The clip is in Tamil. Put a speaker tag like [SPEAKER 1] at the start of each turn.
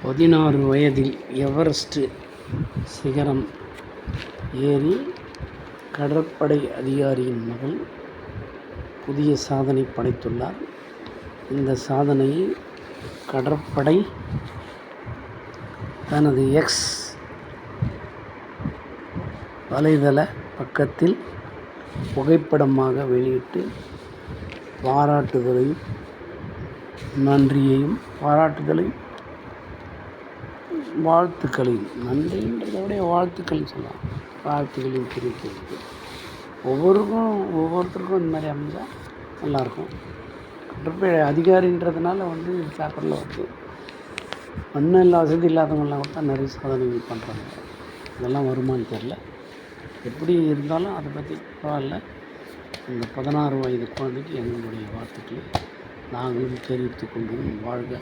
[SPEAKER 1] 16 வயதில் எவரெஸ்ட் சிகரம் ஏறி கடற்படை அதிகாரியின் மகள் புதிய சாதனை படைத்துள்ளார். இந்த சாதனையை கடற்படை தனது எக்ஸ் வலைதள பக்கத்தில் புகைப்படமாக வெளியிட்டு பாராட்டுதலையும் வாழ்த்துக்களையும் நன்றின்றதை விட வாழ்த்துக்கள் சொல்லலாம், வாழ்த்துக்களையும் தெரிவிக்கிறது. ஒவ்வொருத்தருக்கும் இந்த மாதிரி அமைஞ்சால் நல்லாயிருக்கும். கடற்படை அதிகாரின்றதுனால பேப்பரில் ஒன்றும் இல்லை, வசதி இல்லாதவங்களாம் கூட தான் நிறைய சாதனைகள் பண்ணுறாங்க. இதெல்லாம் வருமானு தெரில. எப்படி இருந்தாலும் அதை பற்றி பரவாயில்ல. இந்த 16 வயது குழந்தைக்கு எங்களுடைய வாழ்த்துக்களை நாங்களும் தெரிவித்துக் கொள்வோம். வாழ்க.